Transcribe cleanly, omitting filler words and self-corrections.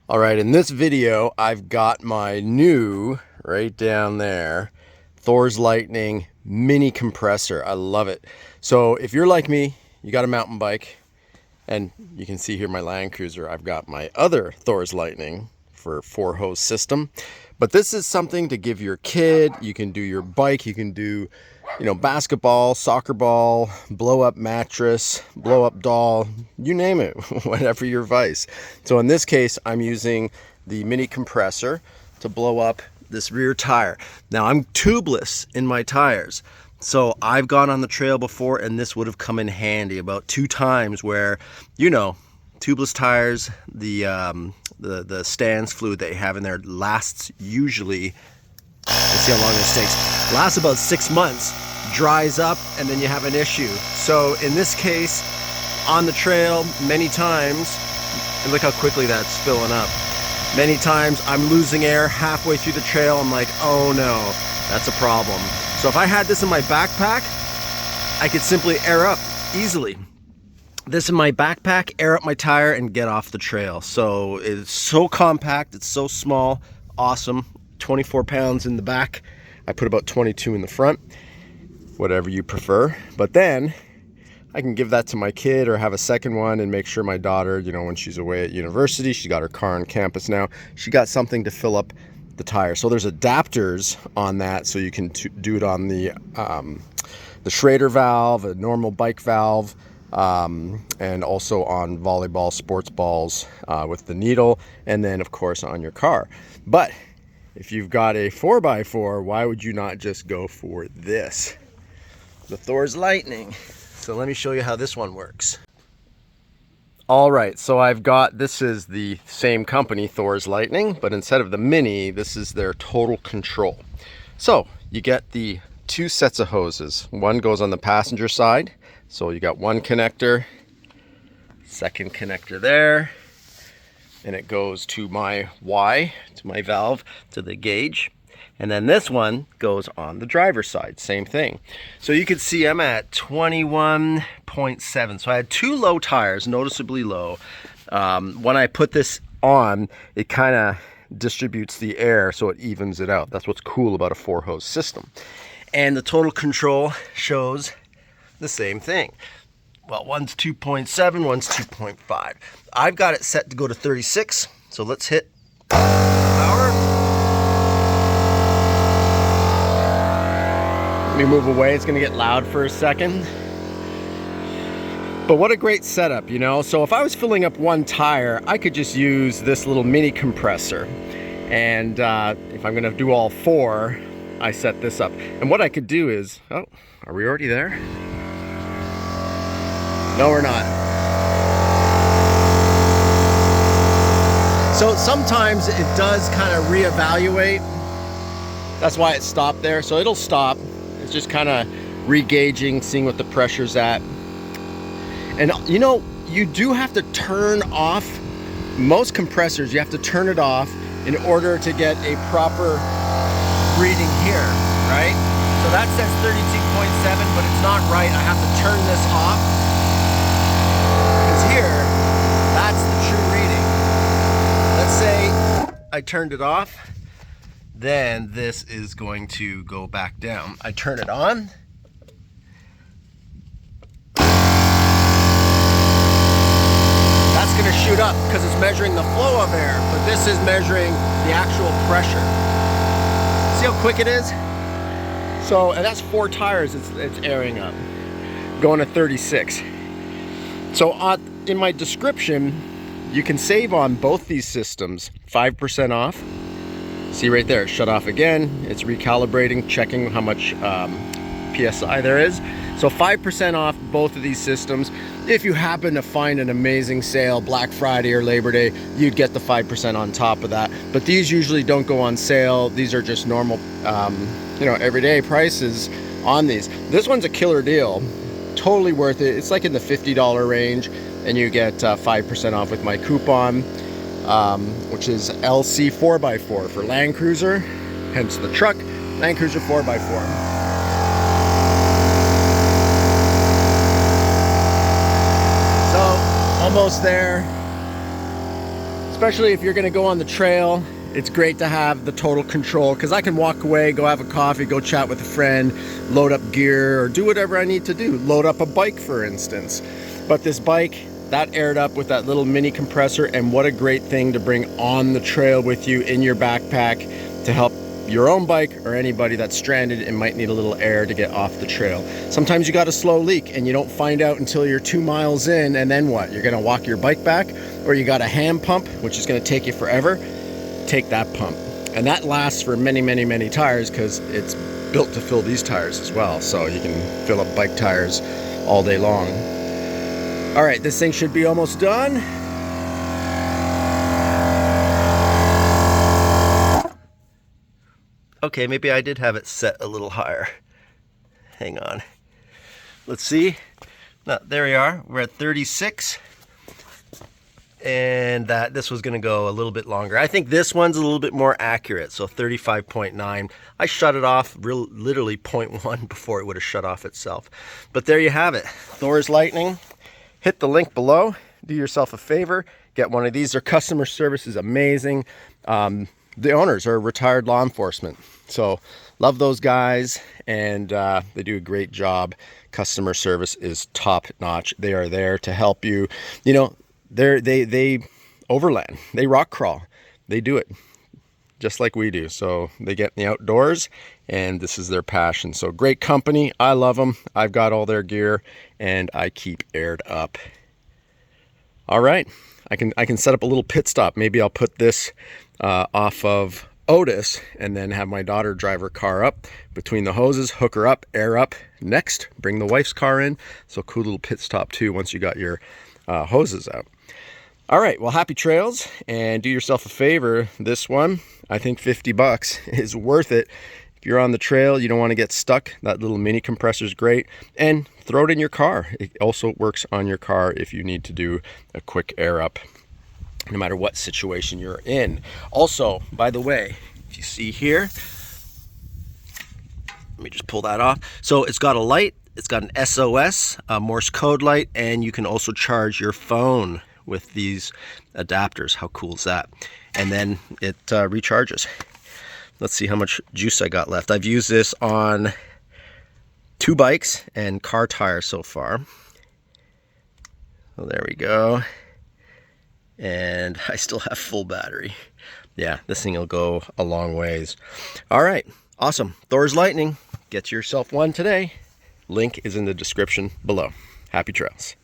All right, in this video, I've got my new, right down there, Thors Lightning mini compressor. I love it. So if you're like me, you got a mountain bike, and you can see here my Land Cruiser, I've got my other Thors Lightning for 4-hose system. But this is something to give your kid. You can do your bike, you can do, basketball, soccer ball, blow up mattress, blow up doll, you name it, whatever your vice. So in this case, I'm using the mini compressor to blow up this rear tire. Now I'm tubeless in my tires. So I've gone on the trail before and this would have come in handy about 2 times where, tubeless tires, the stance fluid they have in there lasts usually, let's see how long this takes, lasts about 6 months, dries up, and then you have an issue. So in this case, on the trail, many times, and look how quickly that's filling up. Many times I'm losing air halfway through the trail. I'm like, oh no, that's a problem. So if I had this in my backpack, I could simply air up easily. This in my backpack, air up my tire, and get off the trail. So it's so compact, it's so small, awesome. 24 pounds in the back. I put about 22 in the front, whatever you prefer. But then I can give that to my kid or have a second one and make sure my daughter, when she's away at university, she's got her car on campus now, she got something to fill up the tire. So there's adapters on that, so you can do it on the Schrader valve, a normal bike valve, and also on volleyball, sports balls with the needle, and then of course on your car. But if you've got a 4x4, why would you not just go for this? The Thors Lightning. So let me show you how this one works. All right, so I've got, this is the same company, Thors Lightning, but instead of the mini, this is their Total Control. So you get the 2 sets of hoses. One goes on the passenger side. So you got one connector, second connector there, and it goes to my Y, to my valve, to the gauge. And then this one goes on the driver's side, same thing. So you can see I'm at 21.7. So I had 2 low tires, noticeably low. When I put this on, it kind of distributes the air so it evens it out. That's what's cool about a 4-hose system. And the Total Control shows the same thing. Well, one's 2.7, one's 2.5. I've got it set to go to 36. So let's hit power. Let me move away, it's gonna get loud for a second. But what a great setup, So if I was filling up 1 tire, I could just use this little mini compressor. And if I'm gonna do all 4, I set this up. And what I could do is, oh, are we already there? No, we're not. So sometimes it does kind of reevaluate. That's why it stopped there. So it'll stop. It's just kind of re-gauging, seeing what the pressure's at. And you do have to turn off, most compressors, you have to turn it off in order to get a proper reading here, right? So that says 32.7, but it's not right. I have to turn this off. Because here, that's the true reading. Let's say I turned it off. Then this is going to go back down. I turn it on. That's gonna shoot up because it's measuring the flow of air, but this is measuring the actual pressure. See how quick it is? So, and that's 4 tires it's airing up, going to 36. So in my description, you can save on both these systems 5% off. See right there, it shut off again. It's recalibrating, checking how much PSI there is. So 5% off both of these systems. If you happen to find an amazing sale, Black Friday or Labor Day, you'd get the 5% on top of that. But these usually don't go on sale. These are just normal, everyday prices on these. This one's a killer deal. Totally worth it. It's like in the $50 range, and you get 5% off with my coupon. Which is LC 4x4 for Land Cruiser, hence the truck, Land Cruiser 4x4. So, almost there. It's especially if you're gonna go on the trail. It's great to have the Total Control, because I can walk away, go have a coffee, go chat with a friend, load up gear, or do whatever I need to do. Load up a bike, for instance. But this bike, that aired up with that little mini compressor, and what a great thing to bring on the trail with you in your backpack to help your own bike or anybody that's stranded and might need a little air to get off the trail. Sometimes you got a slow leak and you don't find out until you're 2 miles in, and then what? You're gonna walk your bike back, or you got a hand pump, which is gonna take you forever. Take that pump. And that lasts for many, many, many tires, because it's built to fill these tires as well. So you can fill up bike tires all day long. All right, this thing should be almost done. Okay, maybe I did have it set a little higher. Hang on. Let's see. No, there we are. We're at 36. And this was going to go a little bit longer. I think this one's a little bit more accurate. So 35.9. I shut it off literally 0.1 before it would have shut off itself. But there you have it. Thors Lightning. Hit the link below. Do yourself a favor. Get one of these. Their customer service is amazing. The owners are retired law enforcement, so love those guys, and they do a great job. Customer service is top notch. They are there to help you. You know, they overland, they rock crawl, they do it just like we do. So they get in the outdoors, and this is their passion. So great company. I love them. I've got all their gear, and I keep aired up. All right, I can set up a little pit stop. Maybe I'll put this off of Otis, and then have my daughter drive her car up between the hoses, hook her up, air up. Next, bring the wife's car in. So cool little pit stop too once you got your hoses out. All right, well, happy trails, and do yourself a favor. This one, I think 50 bucks is worth it. If you're on the trail, you don't want to get stuck, that little mini compressor is great. And throw it in your car. It also works on your car if you need to do a quick air up, no matter what situation you're in. Also, by the way, if you see here, let me just pull that off. So it's got a light, it's got an SOS, a Morse code light, and you can also charge your phone with these adapters. How cool is that? And then it recharges. Let's see how much juice I got left. I've used this on 2 bikes and car tires so far. So there we go. And I still have full battery. Yeah, this thing will go a long ways. All right, awesome. Thors Lightning. Get yourself one today. Link is in the description below. Happy trails.